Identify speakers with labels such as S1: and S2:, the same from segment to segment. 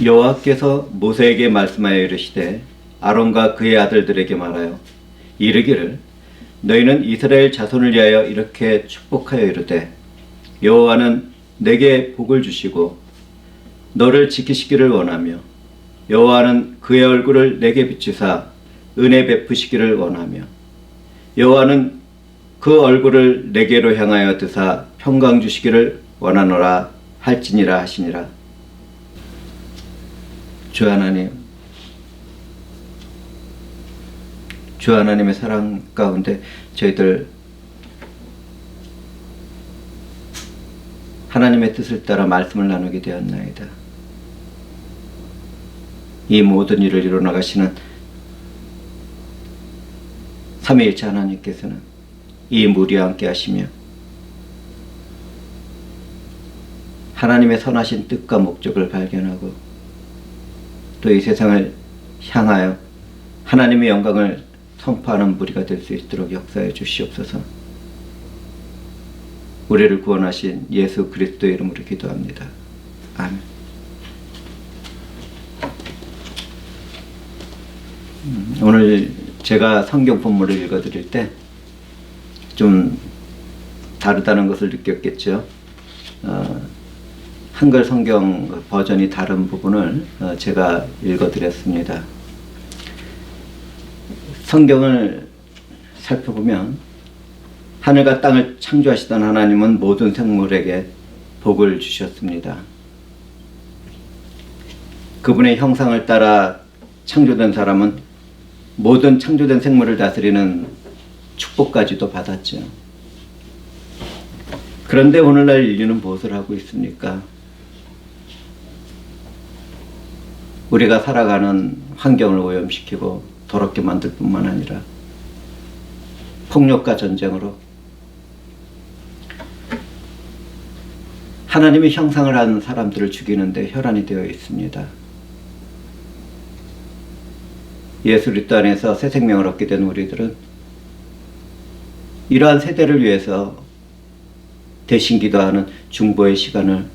S1: 여호와께서 모세에게 말씀하여 이르시되 아론과 그의 아들들에게 말하여 이르기를 너희는 이스라엘 자손을 위하여 이렇게 축복하여 이르되 여호와는 내게 복을 주시고 너를 지키시기를 원하며 여호와는 그의 얼굴을 내게 비추사 은혜 베푸시기를 원하며 여호와는 그 얼굴을 내게로 향하여 드사 평강 주시기를 원하노라 할지니라 하시니라. 주 하나님, 주 하나님의 사랑 가운데 저희들 하나님의 뜻을 따라 말씀을 나누게 되었나이다. 이 모든 일을 이뤄나가시는 삼위일체 하나님께서는 이 무리와 함께 하시며 하나님의 선하신 뜻과 목적을 발견하고 또 이 세상을 향하여 하나님의 영광을 선포하는 무리가 될 수 있도록 역사해 주시옵소서. 우리를 구원하신 예수 그리스도의 이름으로 기도합니다. 아멘. 오늘 제가 성경 본문을 읽어드릴 때 좀 다르다는 것을 느꼈겠죠. 한글 성경 버전이 다른 부분을 제가 읽어드렸습니다. 성경을 살펴보면 하늘과 땅을 창조하시던 하나님은 모든 생물에게 복을 주셨습니다. 그분의 형상을 따라 창조된 사람은 모든 창조된 생물을 다스리는 축복까지도 받았죠. 그런데 오늘날 인류는 무엇을 하고 있습니까? 우리가 살아가는 환경을 오염시키고 더럽게 만들 뿐만 아니라 폭력과 전쟁으로 하나님의 형상을 한 사람들을 죽이는데 혈안이 되어 있습니다. 예수 그리스도 안에서 새 생명을 얻게 된 우리들은 이러한 세대를 위해서 대신 기도하는 중보의 시간을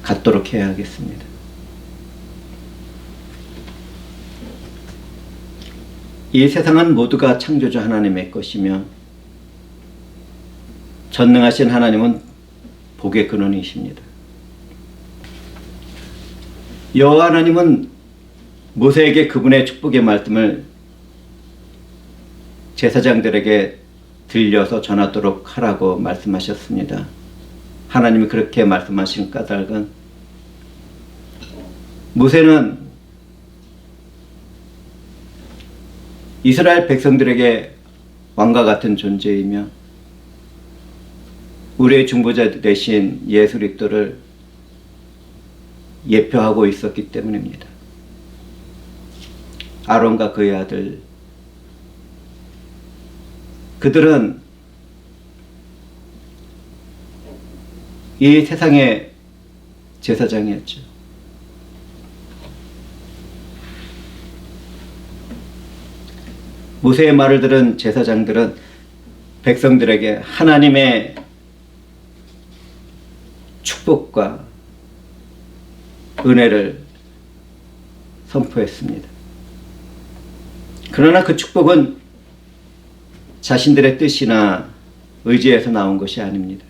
S1: 갖도록 해야 하겠습니다. 이 세상은 모두가 창조주 하나님의 것이며 전능하신 하나님은 복의 근원이십니다. 여호와 하나님은 모세에게 그분의 축복의 말씀을 제사장들에게 들려서 전하도록 하라고 말씀하셨습니다. 하나님이 그렇게 말씀하신 까닭은 모세는 이스라엘 백성들에게 왕과 같은 존재이며 우리의 중보자 되신 예수 그리스도를 예표하고 있었기 때문입니다. 아론과 그의 아들, 그들은 이 세상의 제사장이었죠. 모세의 말을 들은 제사장들은 백성들에게 하나님의 축복과 은혜를 선포했습니다. 그러나 그 축복은 자신들의 뜻이나 의지에서 나온 것이 아닙니다.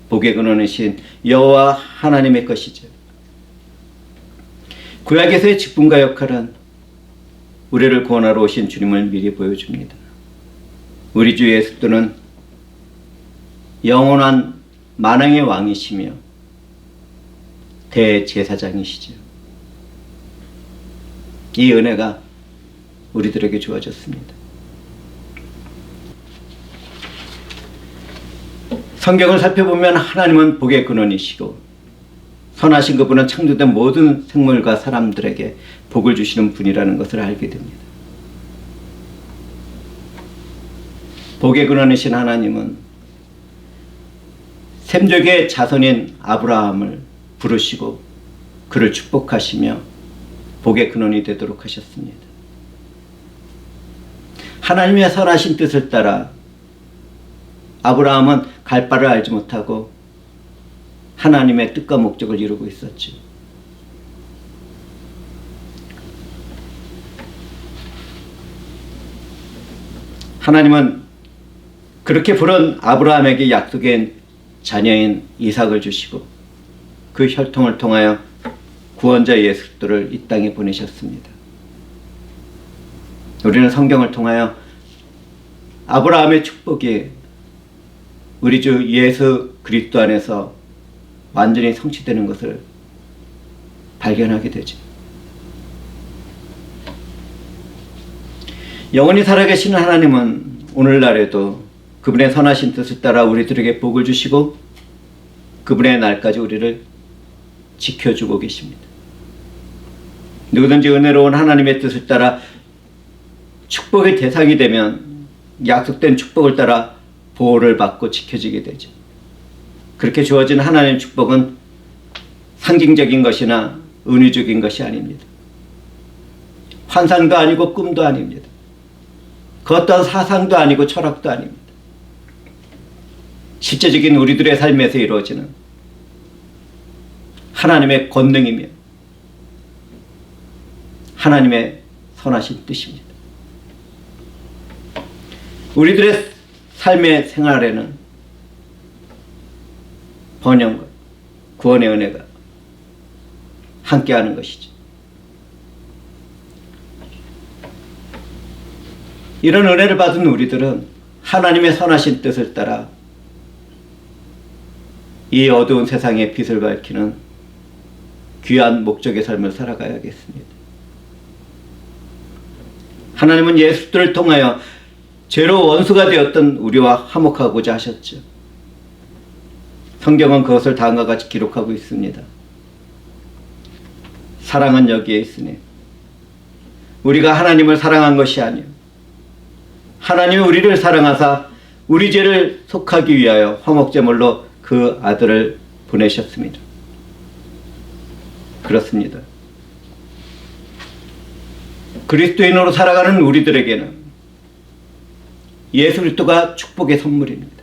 S1: 복의 근원이신 여호와 하나님의 것이죠. 구약에서의 직분과 역할은 우리를 구원하러 오신 주님을 미리 보여줍니다. 우리 주 예수 그리스도는 영원한 만왕의 왕이시며 대제사장이시죠. 이 은혜가 우리들에게 주어졌습니다. 성경을 살펴보면 하나님은 복의 근원이시고 선하신 그분은 창조된 모든 생물과 사람들에게 복을 주시는 분이라는 것을 알게 됩니다. 복의 근원이신 하나님은 셈족의 자손인 아브라함을 부르시고 그를 축복하시며 복의 근원이 되도록 하셨습니다. 하나님의 선하신 뜻을 따라 아브라함은 갈 바를 알지 못하고 하나님의 뜻과 목적을 이루고 있었죠. 하나님은 그렇게 부른 아브라함에게 약속의 자녀인 이삭을 주시고 그 혈통을 통하여 구원자 예수 그리스도를 이 땅에 보내셨습니다. 우리는 성경을 통하여 아브라함의 축복이 우리 주 예수 그리스도 안에서 완전히 성취되는 것을 발견하게 되죠. 영원히 살아계신 하나님은 오늘날에도 그분의 선하신 뜻을 따라 우리들에게 복을 주시고 그분의 날까지 우리를 지켜주고 계십니다. 누구든지 은혜로운 하나님의 뜻을 따라 축복의 대상이 되면 약속된 축복을 따라 보호를 받고 지켜지게 되죠. 그렇게 주어진 하나님의 축복은 상징적인 것이나 은유적인 것이 아닙니다. 환상도 아니고 꿈도 아닙니다. 그 어떤 사상도 아니고 철학도 아닙니다. 실제적인 우리들의 삶에서 이루어지는 하나님의 권능이며 하나님의 선하신 뜻입니다. 우리들의 삶의 생활에는 번영과 구원의 은혜가 함께하는 것이죠. 이런 은혜를 받은 우리들은 하나님의 선하신 뜻을 따라 이 어두운 세상의 빛을 밝히는 귀한 목적의 삶을 살아가야겠습니다. 하나님은 예수를 통하여 죄로 원수가 되었던 우리와 화목하고자 하셨죠. 성경은 그것을 다음과 같이 기록하고 있습니다. 사랑은 여기에 있으니 우리가 하나님을 사랑한 것이 아니요 하나님이 우리를 사랑하사 우리 죄를 속하기 위하여 화목제물로 그 아들을 보내셨습니다. 그렇습니다. 그리스도인으로 살아가는 우리들에게는 예수 그리스도가 축복의 선물입니다.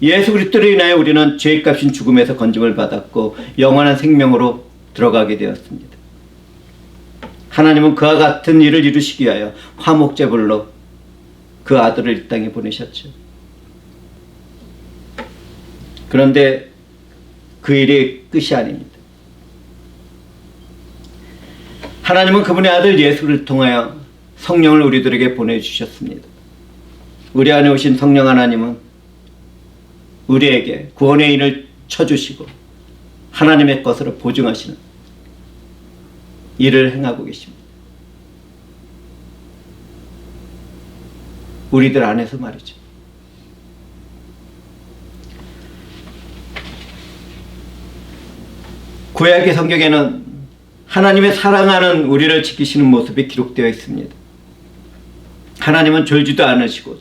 S1: 예수 그리스도로 인하여 우리는 죄값인 죽음에서 건짐을 받았고 영원한 생명으로 들어가게 되었습니다. 하나님은 그와 같은 일을 이루시기 위하여 화목제물로 그 아들을 이 땅에 보내셨죠. 그런데 그 일이 끝이 아닙니다. 하나님은 그분의 아들 예수를 통하여 성령을 우리들에게 보내주셨습니다. 우리 안에 오신 성령 하나님은 우리에게 구원의 인을 쳐주시고 하나님의 것으로 보증하시는 일을 행하고 계십니다. 우리들 안에서 말이죠. 구약의 성경에는 하나님의 사랑하는 우리를 지키시는 모습이 기록되어 있습니다. 하나님은 졸지도 않으시고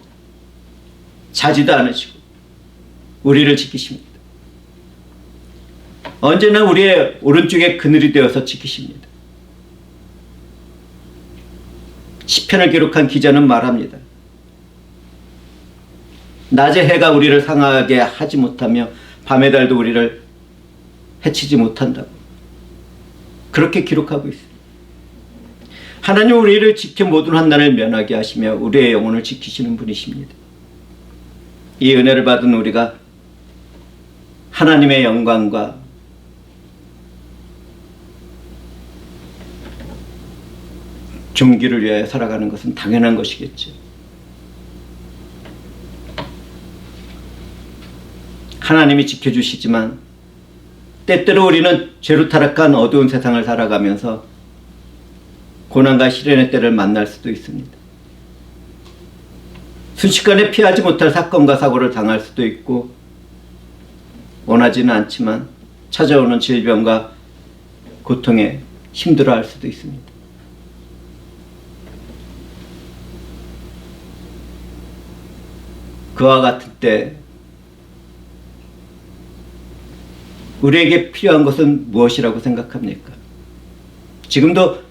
S1: 자지도 않으시고 우리를 지키십니다. 언제나 우리의 오른쪽에 그늘이 되어서 지키십니다. 시편을 기록한 기자는 말합니다. 낮의 해가 우리를 상하게 하지 못하며 밤의 달도 우리를 해치지 못한다고 그렇게 기록하고 있습니다. 하나님은 우리를 지켜 모든 환난을 면하게 하시며 우리의 영혼을 지키시는 분이십니다. 이 은혜를 받은 우리가 하나님의 영광과 존귀를 위하여 살아가는 것은 당연한 것이겠죠. 하나님이 지켜주시지만 때때로 우리는 죄로 타락한 어두운 세상을 살아가면서 고난과 시련의 때를 만날 수도 있습니다. 순식간에 피하지 못할 사건과 사고를 당할 수도 있고 원하지는 않지만 찾아오는 질병과 고통에 힘들어할 수도 있습니다. 그와 같은 때 우리에게 필요한 것은 무엇이라고 생각합니까? 지금도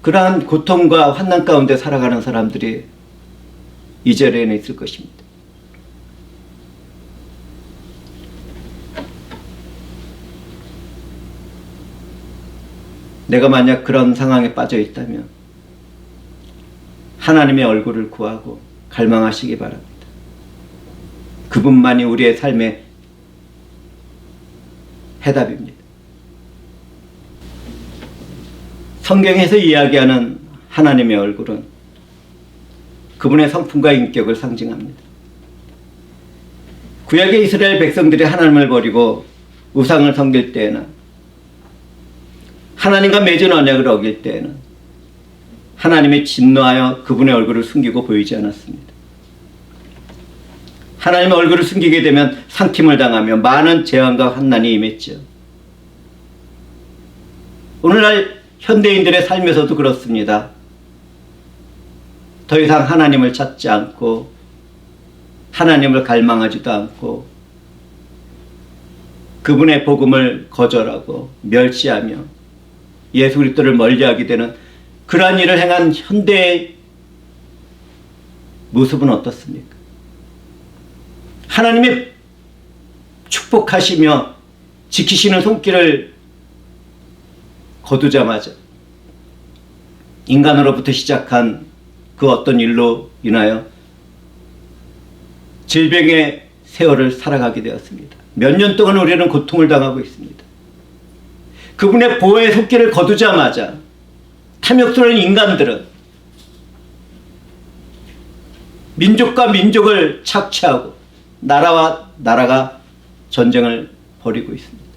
S1: 그러한 고통과 환난 가운데 살아가는 사람들이 이 자리에는 있을 것입니다. 내가 만약 그런 상황에 빠져 있다면 하나님의 얼굴을 구하고 갈망하시기 바랍니다. 그분만이 우리의 삶의 해답입니다. 성경에서 이야기하는 하나님의 얼굴은 그분의 성품과 인격을 상징합니다. 구약의 이스라엘 백성들이 하나님을 버리고 우상을 섬길 때에는, 하나님과 맺은 언약을 어길 때에는 하나님이 진노하여 그분의 얼굴을 숨기고 보이지 않았습니다. 하나님의 얼굴을 숨기게 되면 상침을 당하며 많은 재앙과 환난이 임했죠. 오늘날 현대인들의 삶에서도 그렇습니다. 더 이상 하나님을 찾지 않고 하나님을 갈망하지도 않고 그분의 복음을 거절하고 멸시하며 예수 그리스도를 멀리하게 되는 그러한 일을 행한 현대의 모습은 어떻습니까? 하나님이 축복하시며 지키시는 손길을 거두자마자 인간으로부터 시작한 그 어떤 일로 인하여 질병의 세월을 살아가게 되었습니다. 몇 년 동안 우리는 고통을 당하고 있습니다. 그분의 보호의 손길을 거두자마자 탐욕스러운 인간들은 민족과 민족을 착취하고 나라와 나라가 전쟁을 벌이고 있습니다.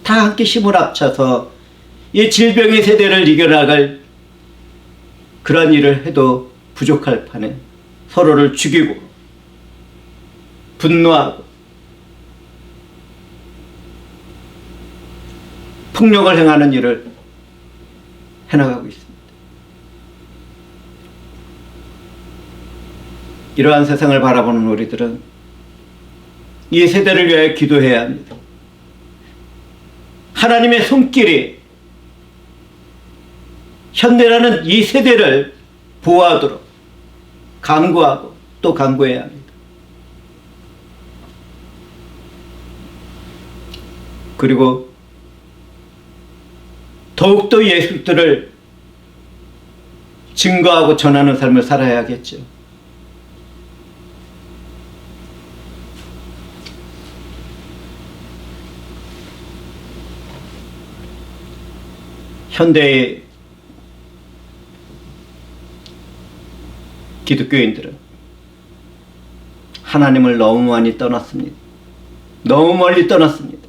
S1: 다 함께 힘을 합쳐서 이 질병의 세대를 이겨나갈 그런 일을 해도 부족할 판에 서로를 죽이고 분노하고 폭력을 행하는 일을 해나가고 있습니다. 이러한 세상을 바라보는 우리들은 이 세대를 위하여 기도해야 합니다. 하나님의 손길이 현대라는 이 세대를 보호하도록 간구하고 또 간구해야 합니다. 그리고 더욱더 예수 그리스도를 증거하고 전하는 삶을 살아야겠죠. 현대의 기독교인들은 하나님을 너무 많이 떠났습니다. 너무 멀리 떠났습니다.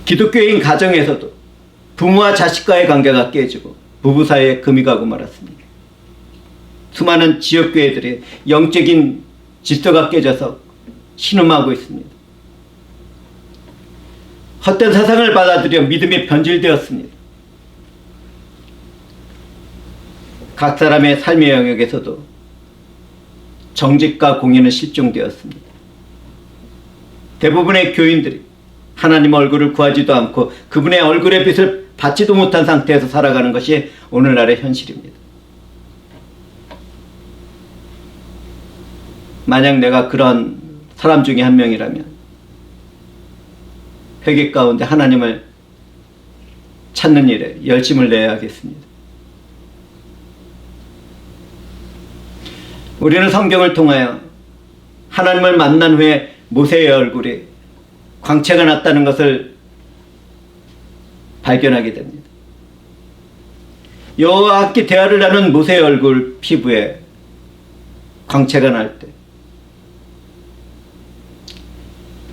S1: 기독교인 가정에서도 부모와 자식과의 관계가 깨지고 부부 사이에 금이 가고 말았습니다. 수많은 지역교회들의 영적인 질서가 깨져서 신음하고 있습니다. 헛된 사상을 받아들여 믿음이 변질되었습니다. 각 사람의 삶의 영역에서도 정직과 공의는 실종되었습니다. 대부분의 교인들이 하나님 얼굴을 구하지도 않고 그분의 얼굴의 빛을 받지도 못한 상태에서 살아가는 것이 오늘날의 현실입니다. 만약 내가 그런 사람 중에 한 명이라면 회개 가운데 하나님을 찾는 일에 열심을 내야 하겠습니다. 우리는 성경을 통하여 하나님을 만난 후에 모세의 얼굴이 광채가 났다는 것을 발견하게 됩니다. 여호와와 함께 대화를 나눈 모세의 얼굴 피부에 광채가 날 때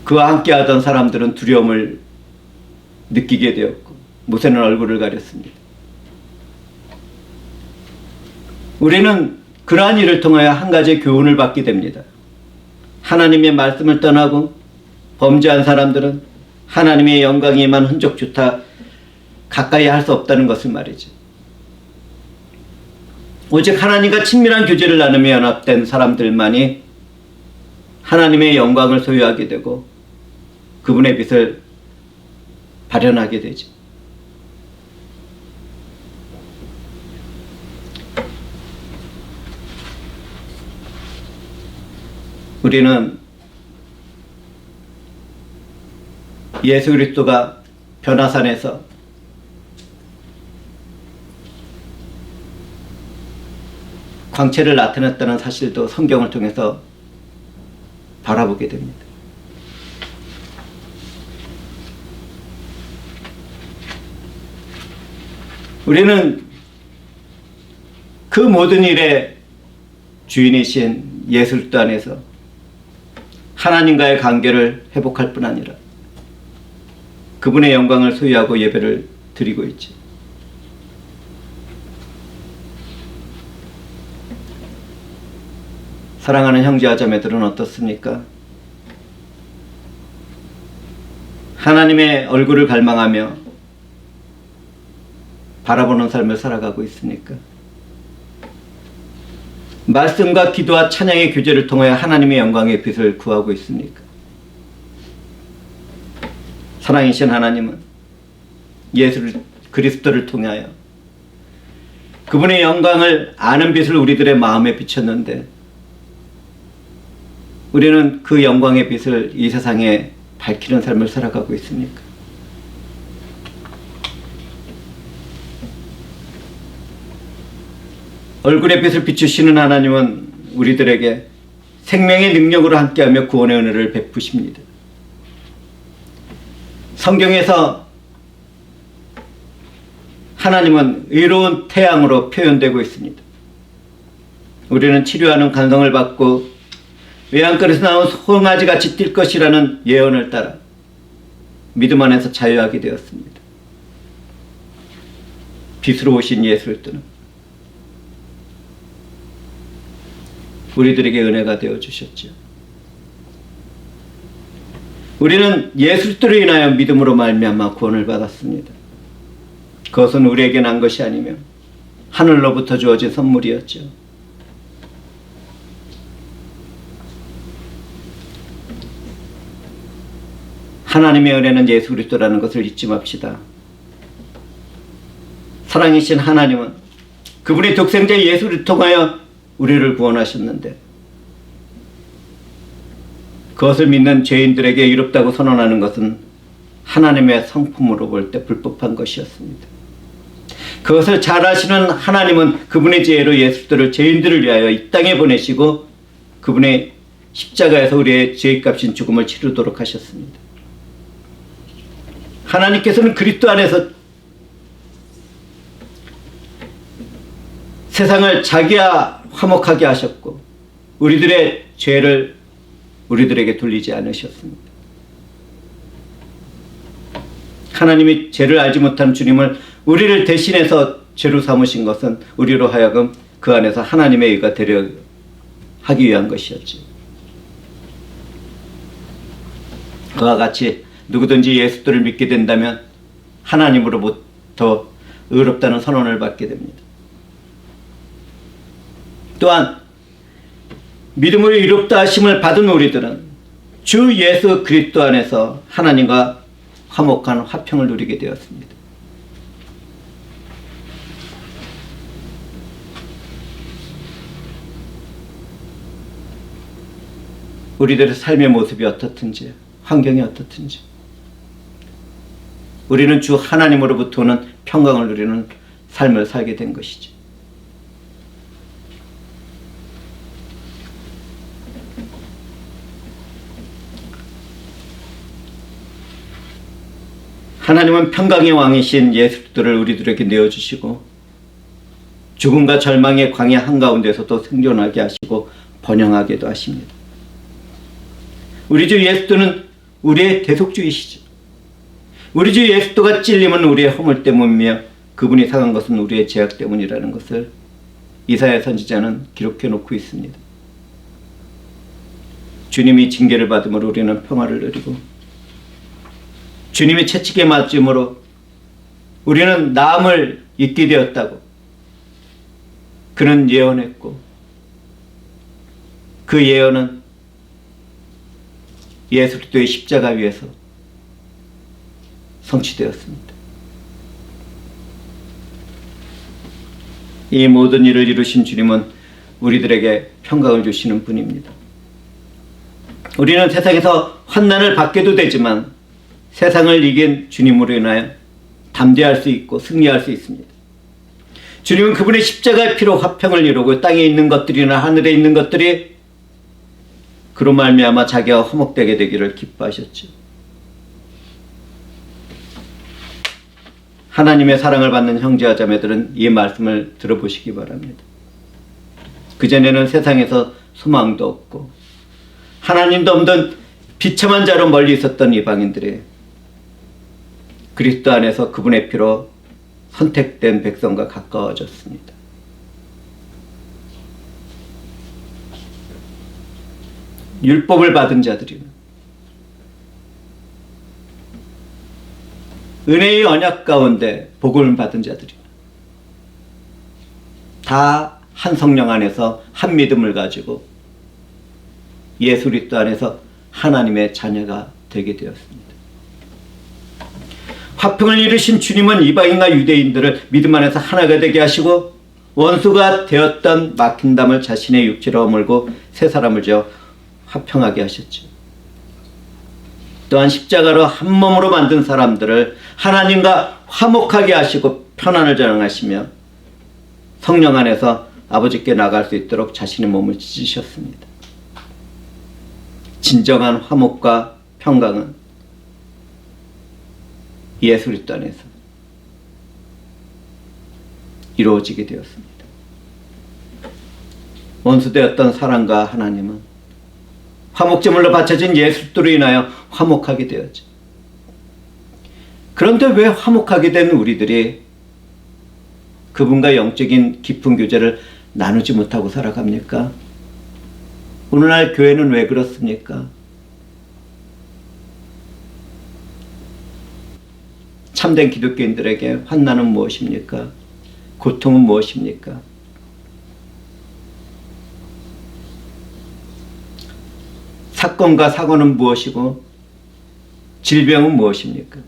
S1: 그와 함께 하던 사람들은 두려움을 느끼게 되었고 모세는 얼굴을 가렸습니다. 우리는 그러한 일을 통하여 한 가지 교훈을 받게 됩니다. 하나님의 말씀을 떠나고 범죄한 사람들은 하나님의 영광이 임한 흔적조차 가까이 할 수 없다는 것을 말이죠. 오직 하나님과 친밀한 교제를 나누며 연합된 사람들만이 하나님의 영광을 소유하게 되고 그분의 빛을 발현하게 되죠. 우리는 예수 그리스도가 변화산에서 광채를 나타냈다는 사실도 성경을 통해서 바라보게 됩니다. 우리는 그 모든 일의 주인이신 예수 그리스도 안에서 하나님과의 관계를 회복할 뿐 아니라 그분의 영광을 소유하고 예배를 드리고 있지. 사랑하는 형제와 자매들은 어떻습니까? 하나님의 얼굴을 갈망하며 바라보는 삶을 살아가고 있습니까? 말씀과 기도와 찬양의 교제를 통하여 하나님의 영광의 빛을 구하고 있습니까? 사랑이신 하나님은 예수 그리스도를 통하여 그분의 영광을 아는 빛을 우리들의 마음에 비쳤는데 우리는 그 영광의 빛을 이 세상에 밝히는 삶을 살아가고 있습니까? 얼굴의 빛을 비추시는 하나님은 우리들에게 생명의 능력으로 함께하며 구원의 은혜를 베푸십니다. 성경에서 하나님은 의로운 태양으로 표현되고 있습니다. 우리는 치료하는 간성을 받고 외양간에서 나온 송아지같이 뛸 것이라는 예언을 따라 믿음 안에서 자유하게 되었습니다. 빛으로 오신 예수 그리스도는 우리들에게 은혜가 되어주셨죠. 우리는 예수 그리스도로 인하여 믿음으로 말미암아 구원을 받았습니다. 그것은 우리에게 난 것이 아니며 하늘로부터 주어진 선물이었죠. 하나님의 은혜는 예수 그리스도라는 것을 잊지 맙시다. 사랑이신 하나님은 그분의 독생자 예수를 통하여 우리를 구원하셨는데 그것을 믿는 죄인들에게 의롭다고 선언하는 것은 하나님의 성품으로 볼 때 불법한 것이었습니다. 그것을 잘 아시는 하나님은 그분의 지혜로 예수 그리스도를 죄인들을 위하여 이 땅에 보내시고 그분의 십자가에서 우리의 죄값인 죽음을 치르도록 하셨습니다. 하나님께서는 그리스도 안에서 세상을 자기와 화목하게 하셨고 우리들의 죄를 우리들에게 돌리지 않으셨습니다. 하나님이 죄를 알지 못한 주님을 우리를 대신해서 죄로 삼으신 것은 우리로 하여금 그 안에서 하나님의 의가 되려 하기 위한 것이었죠. 그와 같이 누구든지 예수를 믿게 된다면 하나님으로부터 의롭다는 선언을 받게 됩니다. 또한 믿음으로 의롭다 하심을 받은 우리들은 주 예수 그리스도 안에서 하나님과 화목한 화평을 누리게 되었습니다. 우리들의 삶의 모습이 어떻든지 환경이 어떻든지 우리는 주 하나님으로부터 오는 평강을 누리는 삶을 살게 된 것이죠. 하나님은 평강의 왕이신 예수 그리스도를 우리들에게 내어주시고 죽음과 절망의 광야 한가운데서도 생존하게 하시고 번영하게도 하십니다. 우리 주 예수 그리스도는 우리의 대속주이시죠. 우리 주 예수 그리스도가 찔림은 우리의 허물 때문이며 그분이 상한 것은 우리의 죄악 때문이라는 것을 이사야 선지자는 기록해 놓고 있습니다. 주님이 징계를 받음으로 우리는 평화를 누리고 주님이 채찍에 맞음으로 우리는 나음을 잊게 되었다고 그는 예언했고 그 예언은 예수 그리스도의 십자가 위에서 성취되었습니다. 이 모든 일을 이루신 주님은 우리들에게 평강을 주시는 분입니다. 우리는 세상에서 환난을 받게도 되지만 세상을 이긴 주님으로 인하여 담대할 수 있고 승리할 수 있습니다. 주님은 그분의 십자가의 피로 화평을 이루고 땅에 있는 것들이나 하늘에 있는 것들이 그로 말미암아 자기가 화목되게 되기를 기뻐하셨죠. 하나님의 사랑을 받는 형제와 자매들은 이 말씀을 들어보시기 바랍니다. 그전에는 세상에서 소망도 없고 하나님도 없는 비참한 자로 멀리 있었던 이방인들이 그리스도 안에서 그분의 피로 선택된 백성과 가까워졌습니다. 율법을 받은 자들이는 은혜의 언약 가운데 복을 받은 자들이는 다 한 성령 안에서 한 믿음을 가지고 예수 그리스도 안에서 하나님의 자녀가 되게 되었습니다. 화평을 이루신 주님은 이방인과 유대인들을 믿음 안에서 하나가 되게 하시고 원수가 되었던 막힌 담을 자신의 육체로 어물고 새 사람을 지어 화평하게 하셨죠. 또한 십자가로 한 몸으로 만든 사람들을 하나님과 화목하게 하시고 편안을 전하시며 성령 안에서 아버지께 나갈 수 있도록 자신의 몸을 찢으셨습니다. 진정한 화목과 평강은 예수 그리스도 안에서 이루어지게 되었습니다. 원수되었던 사랑과 하나님은 화목제물로 바쳐진 예수 그리스도로 인하여 화목하게 되었죠. 그런데 왜 화목하게 된 우리들이 그분과 영적인 깊은 교제를 나누지 못하고 살아갑니까? 오늘날 교회는 왜 그렇습니까? 참된 기독교인들에게 환난은 무엇입니까? 고통은 무엇입니까? 사건과 사고는 무엇이고 질병은 무엇입니까?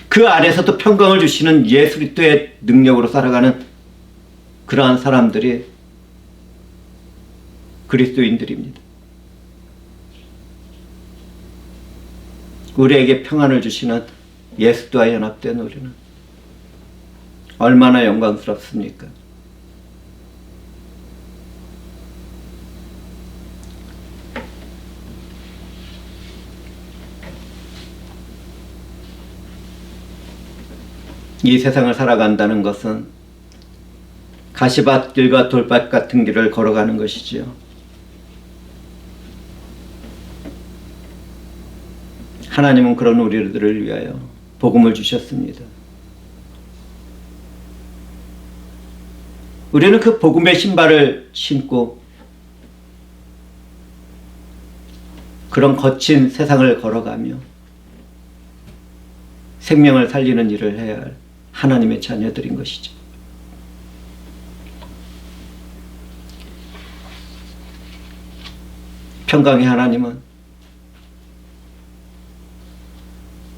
S1: 그 안에서도 평강을 주시는 예수 그리스도의 능력으로 살아가는 그러한 사람들이 그리스도인들입니다. 우리에게 평안을 주시는 예수와 연합된 우리는 얼마나 영광스럽습니까? 이 세상을 살아간다는 것은 가시밭길과 돌밭 같은 길을 걸어가는 것이지요. 하나님은 그런 우리들을 위하여 복음을 주셨습니다. 우리는 그 복음의 신발을 신고 그런 거친 세상을 걸어가며 생명을 살리는 일을 해야 할 하나님의 자녀들인 것이죠. 평강의 하나님은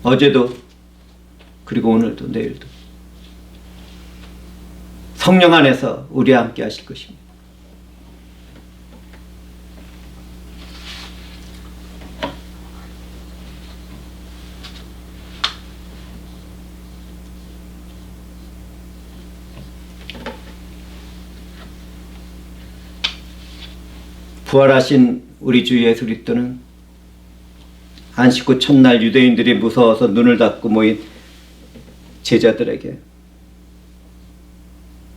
S1: 어제도 그리고 오늘도 내일도 성령 안에서 우리와 함께 하실 것입니다. 부활하신 우리 주 예수 그리스도는 안식 후 첫날 유대인들이 무서워서 눈을 닫고 모인 제자들에게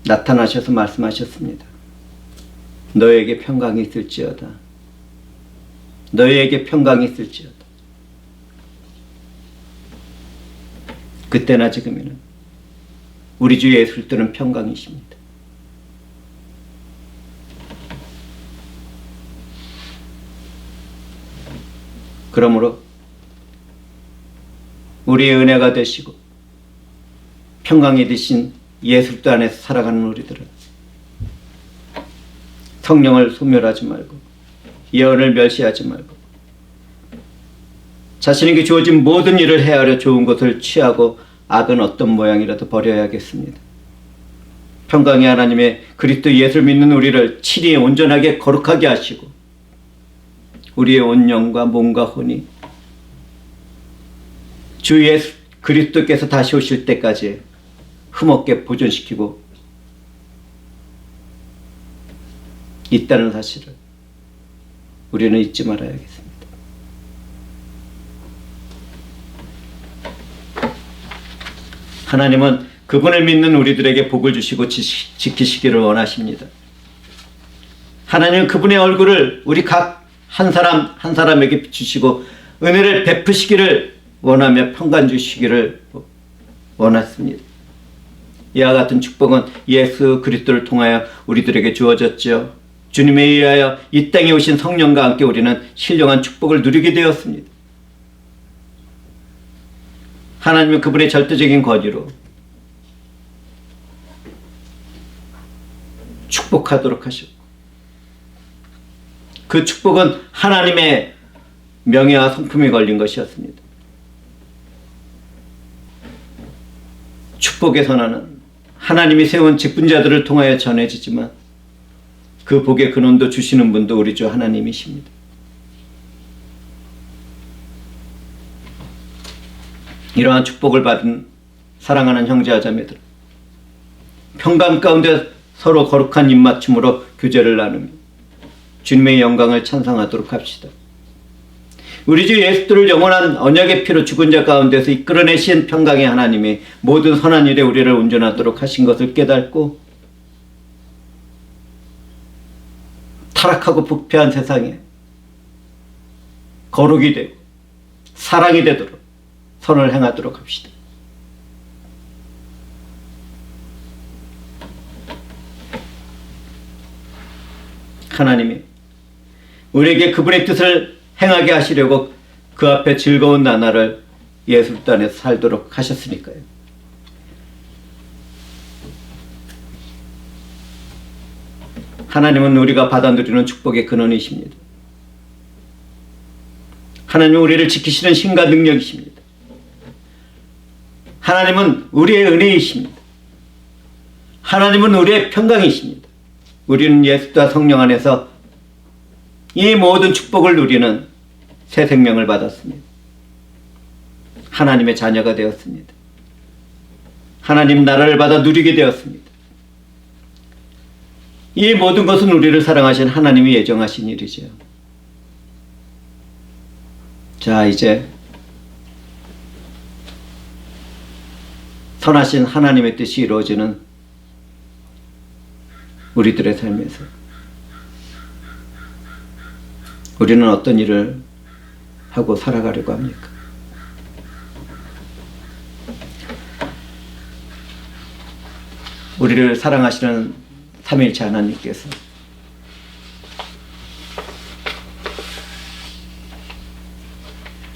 S1: 나타나셔서 말씀하셨습니다. 너에게 평강이 있을지어다. 너에게 평강이 있을지어다. 그때나 지금이나 우리 주 예수 그리스도는 평강이십니다. 그러므로 우리의 은혜가 되시고 평강이 되신 예수 그리스도 안에서 살아가는 우리들은 성령을 소멸하지 말고 예언을 멸시하지 말고 자신에게 주어진 모든 일을 헤아려 좋은 것을 취하고 악은 어떤 모양이라도 버려야겠습니다. 평강의 하나님의 그리스도 예수를 믿는 우리를 친히 온전하게 거룩하게 하시고 우리의 온 영과 몸과 혼이 주 예수 그리스도께서 다시 오실 때까지 흠없게 보존시키고 있다는 사실을 우리는 잊지 말아야겠습니다. 하나님은 그분을 믿는 우리들에게 복을 주시고 지키시기를 원하십니다. 하나님은 그분의 얼굴을 우리 각 한 사람 한 사람에게 비추시고 은혜를 베푸시기를 원하며 평강 주시기를 원했습니다. 이와 같은 축복은 예수 그리스도를 통하여 우리들에게 주어졌죠. 주님에 의하여 이 땅에 오신 성령과 함께 우리는 신령한 축복을 누리게 되었습니다. 하나님은 그분의 절대적인 권위로 축복하도록 하셨고, 그 축복은 하나님의 명예와 성품이 걸린 것이었습니다. 축복의 선언은 하나님이 세운 직분자들을 통하여 전해지지만 그 복의 근원도 주시는 분도 우리 주 하나님이십니다. 이러한 축복을 받은 사랑하는 형제와 자매들, 평강 가운데 서로 거룩한 입맞춤으로 교제를 나누며 주님의 영광을 찬송하도록 합시다. 우리 주 예수를 영원한 언약의 피로 죽은 자 가운데서 이끌어내신 평강의 하나님이 모든 선한 일에 우리를 온전하도록 하신 것을 깨닫고 타락하고 부패한 세상에 거룩이 되고 사랑이 되도록 선을 행하도록 합시다. 하나님이 우리에게 그분의 뜻을 행하게 하시려고 그 앞에 즐거운 나날을 예수를 안에서 살도록 하셨으니까요. 하나님은 우리가 받아 누리는 축복의 근원이십니다. 하나님은 우리를 지키시는 신과 능력이십니다. 하나님은 우리의 은혜이십니다. 하나님은 우리의 평강이십니다. 우리는 예수와 성령 안에서 이 모든 축복을 누리는 새 생명을 받았습니다. 하나님의 자녀가 되었습니다. 하나님 나라를 받아 누리게 되었습니다. 이 모든 것은 우리를 사랑하신 하나님이 예정하신 일이죠. 자, 이제 선하신 하나님의 뜻이 이루어지는 우리들의 삶에서 우리는 어떤 일을 하고 살아가려고 합니까? 우리를 사랑하시는 삼위일체 하나님께서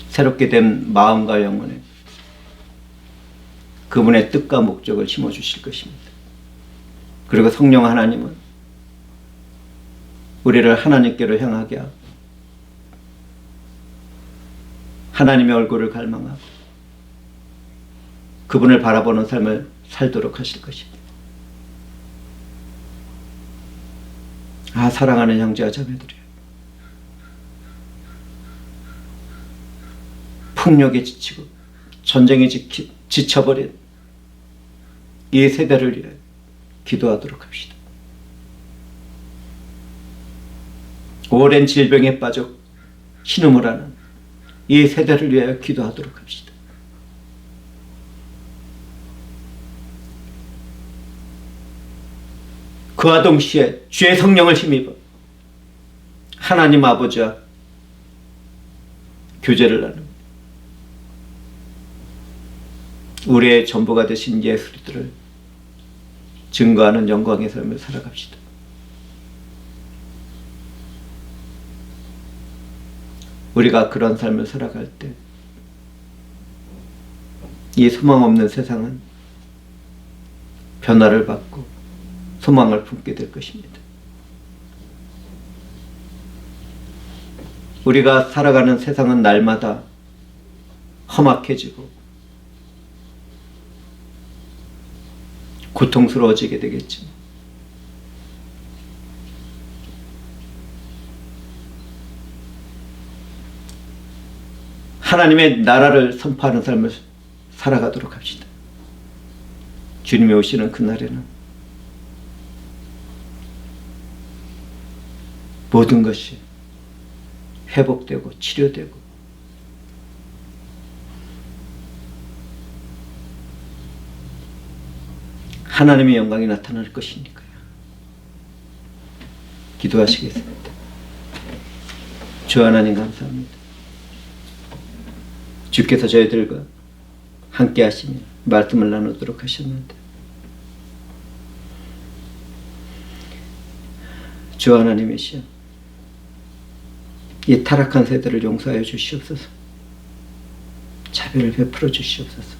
S1: 새롭게 된 마음과 영혼에 그분의 뜻과 목적을 심어주실 것입니다. 그리고 성령 하나님은 우리를 하나님께로 향하게 하고 하나님의 얼굴을 갈망하고 그분을 바라보는 삶을 살도록 하실 것입니다. 아, 사랑하는 형제와 자매들이여, 폭력에 지치고 전쟁에 지쳐버린 이 세대를 위해 기도하도록 합시다. 오랜 질병에 빠져 신음을 하는 이 세대를 위하여 기도하도록 합시다. 그와 동시에 주의 성령을 힘입어 하나님 아버지와 교제를 나누며 우리의 전부가 되신 예수 그리스도를 증거하는 영광의 삶을 살아갑시다. 우리가 그런 삶을 살아갈 때 이 소망 없는 세상은 변화를 받고 소망을 품게 될 것입니다. 우리가 살아가는 세상은 날마다 험악해지고 고통스러워지게 되겠지만 하나님의 나라를 선포하는 삶을 살아가도록 합시다. 주님이 오시는 그날에는 모든 것이 회복되고 치료되고 하나님의 영광이 나타날 것이니까요. 기도하시겠습니다. 주 하나님 감사합니다. 주께서 저희들과 함께 하시며 말씀을 나누도록 하셨는데 주 하나님이시여 이 타락한 세대를 용서하여 주시옵소서. 자비를 베풀어 주시옵소서.